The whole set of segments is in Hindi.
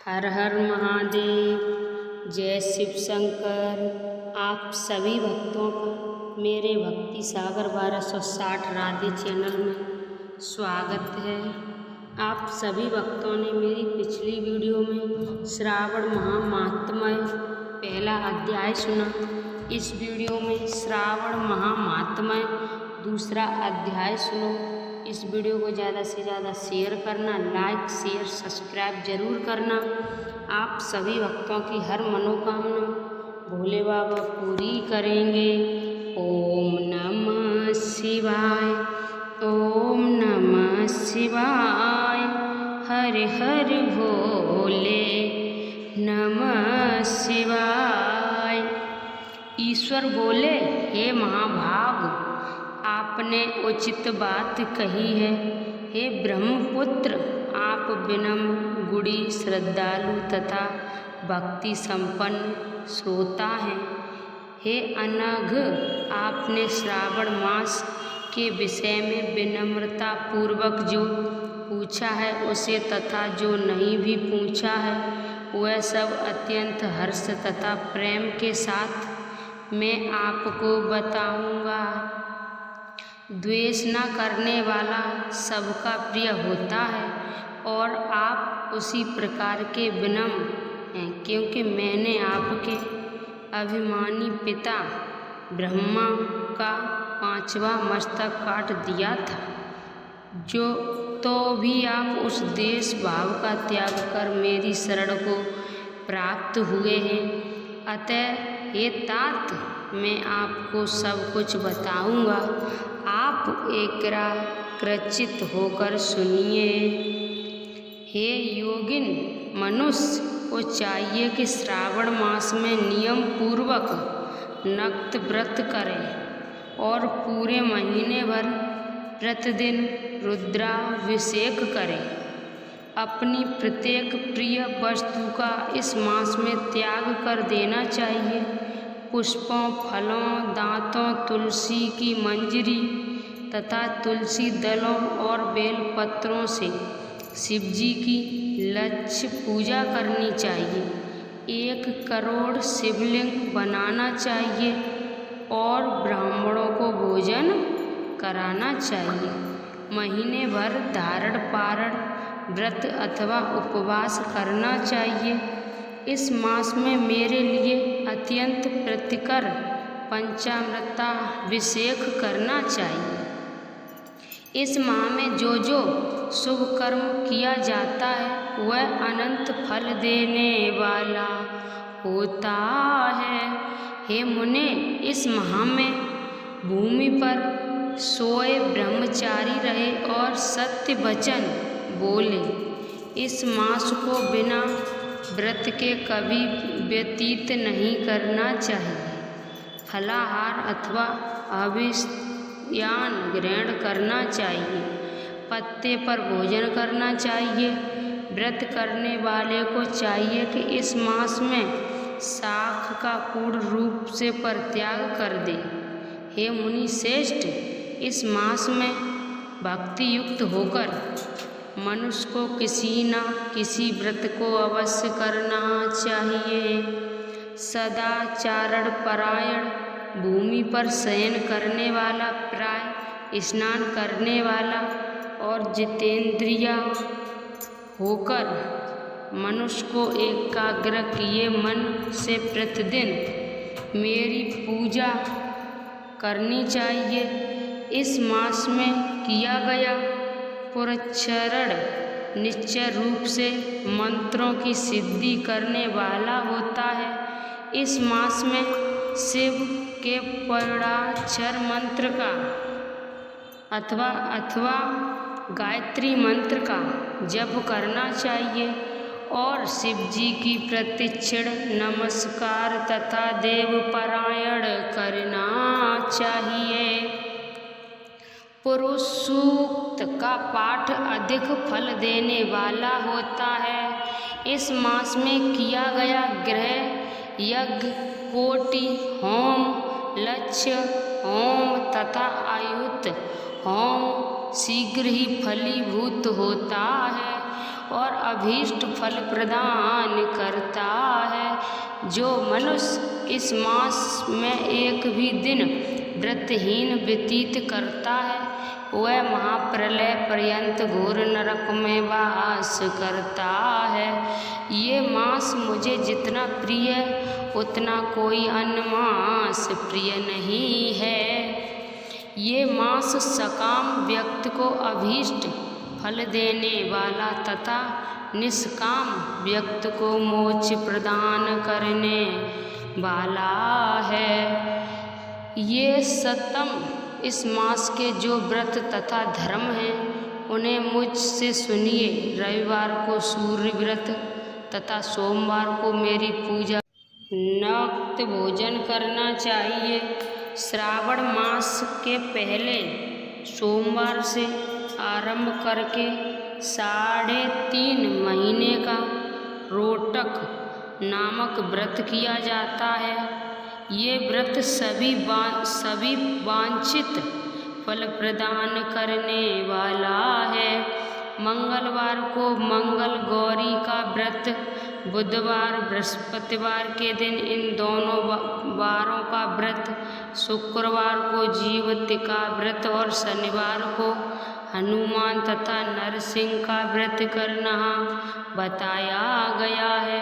हर हर महादेव। जय शिव शंकर। आप सभी भक्तों का मेरे भक्ति सागर 1260 राधे चैनल में स्वागत है। आप सभी भक्तों ने मेरी पिछली वीडियो में श्रावण महामात्म्य पहला अध्याय सुना। इस वीडियो में श्रावण महामात्म्य दूसरा अध्याय सुनो। इस वीडियो को ज़्यादा से ज़्यादा शेयर करना, लाइक शेयर सब्सक्राइब जरूर करना। आप सभी भक्तों की हर मनोकामना भोले बाबा पूरी करेंगे। ओम नमः शिवाय, ओम नमः शिवाय, हर हर भोले नमः शिवाय। ईश्वर बोले, हे महाभाग, आपने उचित बात कही है। हे ब्रह्मपुत्र, आप विनम्र, गुणी, श्रद्धालु तथा भक्ति संपन्न श्रोता हैं। हे अनघ, आपने श्रावण मास के विषय में विनम्रता पूर्वक जो पूछा है उसे तथा जो नहीं भी पूछा है वह सब अत्यंत हर्ष तथा प्रेम के साथ मैं आपको बताऊंगा। द्वेष न करने वाला सबका प्रिय होता है और आप उसी प्रकार के विनम्र हैं, क्योंकि मैंने आपके अभिमानी पिता ब्रह्मा का 5वां मस्तक काट दिया था, जो तो भी आप उस देश भाव का त्याग कर मेरी शरण को प्राप्त हुए हैं। अतः हे तात, मैं आपको सब कुछ बताऊंगा। आप एकाग्रचित होकर सुनिए। हे योगिन, मनुष्य को चाहिए कि श्रावण मास में नियम पूर्वक नक्त व्रत करें और पूरे महीने भर प्रतिदिन रुद्राभिषेक करें। अपनी प्रत्येक प्रिय वस्तु का इस मास में त्याग कर देना चाहिए। पुष्पों, फलों, दांतों, तुलसी की मंजरी तथा तुलसी दलों और बेल पत्रों से शिवजी की लक्ष्य पूजा करनी चाहिए। 1 करोड़ शिवलिंग बनाना चाहिए और ब्राह्मणों को भोजन कराना चाहिए। महीने भर धारण पारण व्रत अथवा उपवास करना चाहिए। इस मास में मेरे लिए अत्यंत प्रीतिकर पंचामृताभिषेक करना चाहिए। इस माह में जो जो शुभ कर्म किया जाता है वह अनंत फल देने वाला होता है। हे मुने, इस माह में भूमि पर सोए ब्रह्मचारी रहे और सत्य वचन बोले। इस मास को बिना व्रत के कभी व्यतीत नहीं करना चाहिए। फलाहार अथवा अभिष्यान ग्रहण करना चाहिए। पत्ते पर भोजन करना चाहिए। व्रत करने वाले को चाहिए कि इस मास में शाख का पूर्ण रूप से परित्याग कर दे। हे मुनि श्रेष्ठ, इस मास में भक्ति युक्त होकर मनुष्य को किसी न किसी व्रत को अवश्य करना चाहिए। सदाचारण परायण, भूमि पर शयन करने वाला, प्राय स्नान करने वाला और जितेंद्रिय होकर मनुष्य को एकाग्र किए मन से प्रतिदिन मेरी पूजा करनी चाहिए। इस मास में किया गया पुरस्चरण निश्चय रूप से मंत्रों की सिद्धि करने वाला होता है। इस मास में शिव के पौराक्षर मंत्र का अथवा गायत्री मंत्र का जप करना चाहिए और शिवजी की प्रतिक्षण नमस्कार तथा देव पारायण करना चाहिए। पुरुष सूक्त का पाठ अधिक फल देने वाला होता है। इस मास में किया गया गृह यज्ञ, कोटि होम, लक्ष्य होम तथा आयुत होम शीघ्र ही फलीभूत होता है और अभीष्ट फल प्रदान करता है। जो मनुष्य इस मास में एक भी दिन व्रतहीन व्यतीत करता है वह महाप्रलय पर्यंत घोर नरक में वास करता है। ये मास मुझे जितना प्रिय उतना कोई अन्य मास प्रिय नहीं है। ये मास सकाम व्यक्ति को अभीष्ट फल देने वाला तथा निष्काम व्यक्ति को मोक्ष प्रदान करने वाला है। ये सतम इस मास के जो व्रत तथा धर्म हैं उन्हें मुझसे सुनिए। रविवार को सूर्य व्रत तथा सोमवार को मेरी पूजा, नक्त भोजन करना चाहिए। श्रावण मास के पहले सोमवार से आरंभ करके 3.5 महीने का रोटक नामक व्रत किया जाता है। ये व्रत सभी वांछित फल प्रदान करने वाला है। मंगलवार को मंगल गौरी का व्रत, बुधवार बृहस्पतिवार के दिन इन दोनों वारों का व्रत, शुक्रवार को जीवति का व्रत और शनिवार को हनुमान तथा नरसिंह का व्रत करना बताया गया है।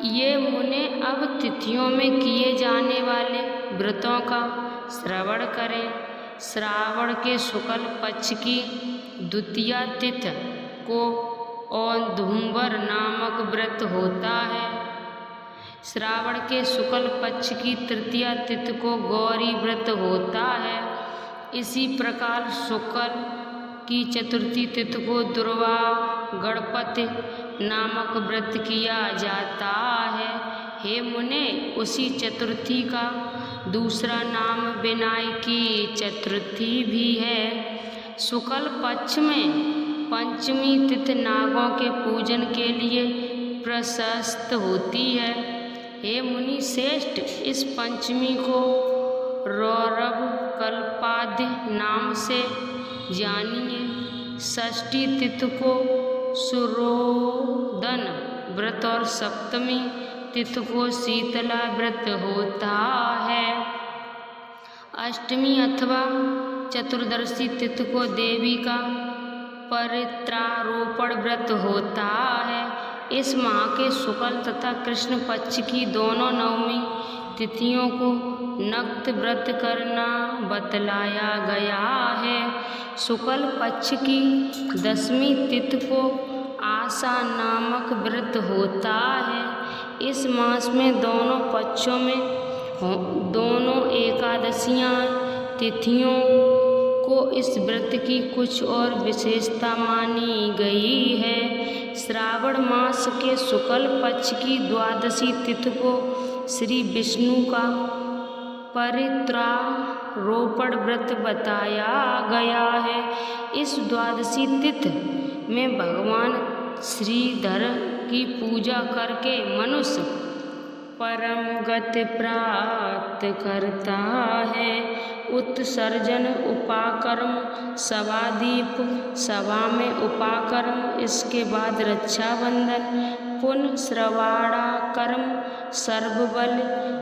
ये मुने अब तिथियों में किए जाने वाले व्रतों का श्रवण करें। श्रावण के शुक्ल पक्ष की द्वितीया तिथि को औदुंबर नामक व्रत होता है। श्रावण के शुक्ल पक्ष की तृतीया तिथि को गौरी व्रत होता है। इसी प्रकार शुक्ल की चतुर्थी तिथि को दुर्वा गणपति नामक व्रत किया जाता है। हे मुने, उसी चतुर्थी का दूसरा नाम विनायकी चतुर्थी भी है। शुक्ल पक्ष में पंचमी तिथि नागों के पूजन के लिए प्रशस्त होती है। हे मुनि श्रेष्ठ, इस पंचमी को रौरव कल्पाद्य नाम से जानिए। षष्ठी तिथि को सुरोदन व्रत और सप्तमी तिथि को शीतला व्रत होता है। अष्टमी अथवा चतुर्दशी तिथि को देवी का परित्रारोपण व्रत होता है। इस माह के शुक्ल तथा कृष्ण पक्ष की दोनों नवमी तिथियों को नक्त व्रत करना बतलाया गया है। शुक्ल पक्ष की 10वीं तिथि को आशा नामक व्रत होता है। इस मास में दोनों पक्षों में दोनों एकादशियां तिथियों को इस व्रत की कुछ और विशेषता मानी गई है। श्रावण मास के शुक्ल पक्ष की द्वादशी तिथि को श्री विष्णु का परित्रारोपण व्रत बताया गया है। इस द्वादशी तिथि में भगवान श्रीधर की पूजा करके मनुष्य परम गति प्राप्त करता है। उत्सर्जन उपाकर्म, सभादीप, सभा में उपाकर्म, इसके बाद रक्षाबंधन, पुण्य श्रवणाकर्म, सर्वबल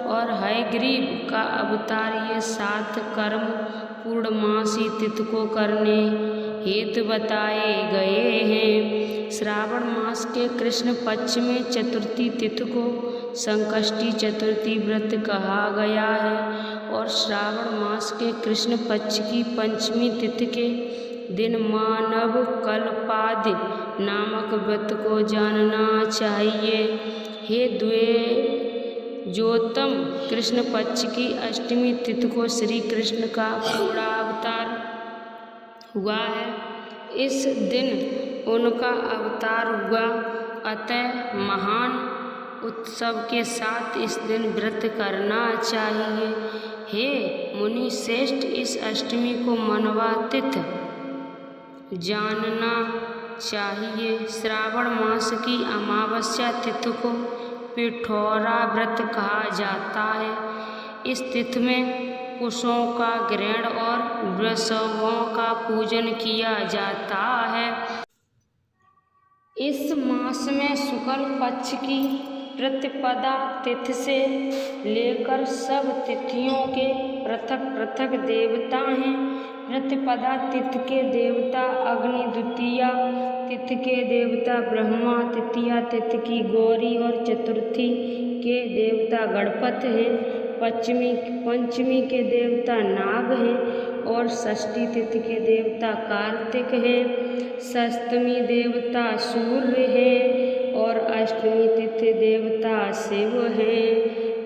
और हयग्रीव का अवतार, ये 7 कर्म पूर्णमासी तिथि को करने हेतु बताए गए हैं। श्रावण मास के कृष्ण पक्ष में चतुर्थी तिथि को संकष्टी चतुर्थी व्रत कहा गया है और श्रावण मास के कृष्ण पक्ष की पंचमी तिथि के दिन मानव कल्पादि नामक व्रत को जानना चाहिए। हे द्विजोत्तम, कृष्ण पक्ष की अष्टमी तिथि को श्री कृष्ण का पूर्णावतार हुआ है। इस दिन उनका अवतार हुआ, अतः महान उत्सव के साथ इस दिन व्रत करना चाहिए। हे मुनि श्रेष्ठ, इस अष्टमी को मनवा तिथि जानना चाहिए। श्रावण मास की अमावस्या तिथि को पिठौरा व्रत कहा जाता है। इस तिथि में कुशों का ग्रहण और वृषभों का पूजन किया जाता है। इस मास में शुक्ल पक्ष की प्रतिपदा तिथि से लेकर सब तिथियों के पृथक पृथक देवता हैं। प्रतिपदा तिथि के देवता अग्नि, द्वितीया तिथि के देवता ब्रह्मा, तृतीया तिथि की गौरी और चतुर्थी के देवता गणपति हैं। पंचमी के देवता नाग हैं और षष्ठी तिथि के देवता कार्तिक हैं। सप्तमी देवता सूर्य है और अष्टमी तिथि देवता शिव है।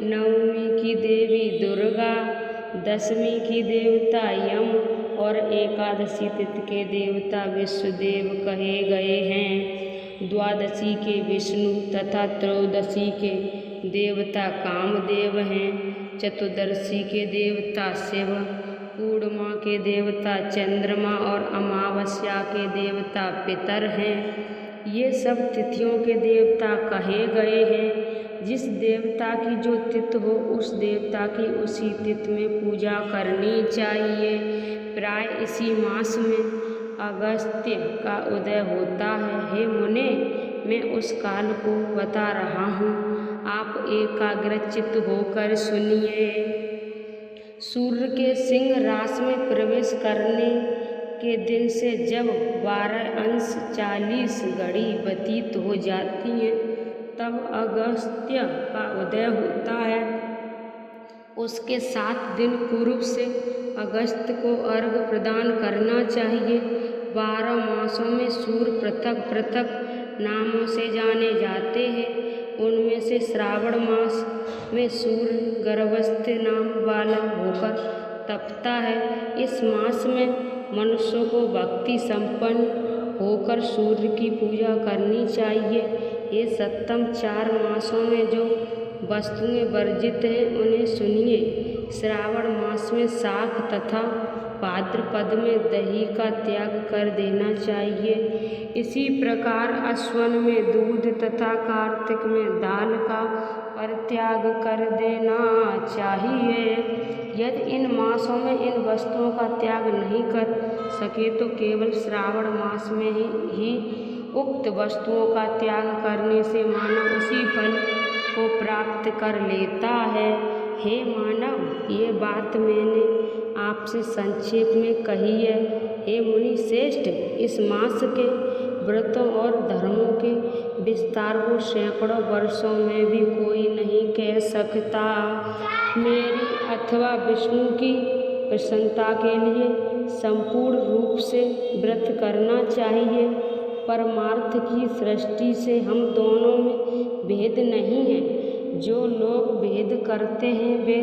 नवमी की देवी दुर्गा, दशमी की देवता यम और एकादशी तिथि के देवता विष्णुदेव कहे गए हैं। द्वादशी के विष्णु तथा त्रयोदशी के देवता कामदेव हैं। चतुर्दशी के देवता शिव, पूर्णिमा के देवता चंद्रमा और अमावस्या के देवता पितर हैं। ये सब तिथियों के देवता कहे गए हैं। जिस देवता की जो तिथि हो उस देवता की उसी तिथि में पूजा करनी चाहिए। प्राय इसी मास में अगस्त्य का उदय होता है। हे मुने, मैं उस काल को बता रहा हूँ, आप एकाग्रचित्त होकर सुनिए। सूर्य के सिंह राशि में प्रवेश करने के दिन से जब 12:40 घड़ी व्यतीत हो जाती हैं तब अगस्त्य का उदय होता है। उसके 7 दिन पूर्व से अगस्त्य को अर्घ्य प्रदान करना चाहिए। 12 मासों में सूर्य पृथक पृथक नामों से जाने जाते हैं। उनमें से श्रावण मास में सूर्य गर्भस्थ नाम वाला होकर तपता है। इस मास में मनुष्यों को भक्ति संपन्न होकर सूर्य की पूजा करनी चाहिए। ये सप्तम 4 मासों में जो वस्तुएं वर्जित हैं उन्हें सुनिए। श्रावण मास में शाक तथा भाद्रपद में दही का त्याग कर देना चाहिए। इसी प्रकार अश्वन में दूध तथा कार्तिक में दाल का परित्याग कर देना चाहिए। यदि इन मासों में इन वस्तुओं का त्याग नहीं कर सके तो केवल श्रावण मास में ही उक्त वस्तुओं का त्याग करने से मानव उसी फल को प्राप्त कर लेता है। हे मानव, ये बात मैंने आपसे संक्षेप में कही है। हे मुनि श्रेष्ठ, इस मास के व्रतों और धर्मों के विस्तार को सैकड़ों वर्षों में भी कोई नहीं कह सकता। मेरी अथवा विष्णु की प्रसन्नता के लिए संपूर्ण रूप से व्रत करना चाहिए। परमार्थ की सृष्टि से हम दोनों में भेद नहीं है। जो लोग भेद करते हैं वे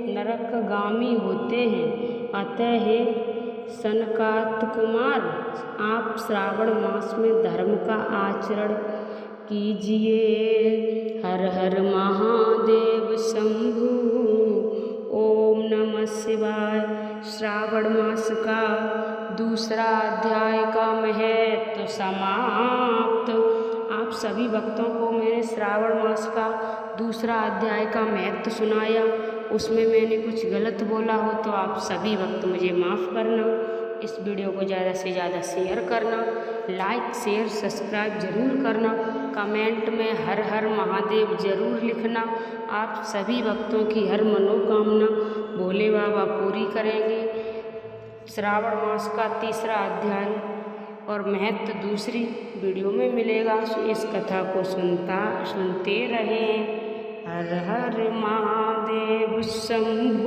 नरकगामी होते हैं। अतः हे सनकादिक कुमार, आप श्रावण मास में धर्म का आचरण कीजिए। हर हर महादेव शंभु। ओम नमः शिवाय। श्रावण मास का दूसरा अध्याय का महत्व समाप्त। आप सभी भक्तों को मैंने श्रावण मास का दूसरा अध्याय का महत्व सुनाया। उसमें मैंने कुछ गलत बोला हो तो आप सभी भक्त मुझे माफ़ करना। इस वीडियो को ज़्यादा से ज़्यादा शेयर करना, लाइक शेयर सब्सक्राइब ज़रूर करना, कमेंट में हर हर महादेव ज़रूर लिखना। आप सभी भक्तों की हर मनोकामना भोले बाबा पूरी करेंगे। श्रावण मास का तीसरा अध्याय और महत्व दूसरी वीडियो में मिलेगा। इस कथा को सुनते रहें। हर हर महादेव शंभु।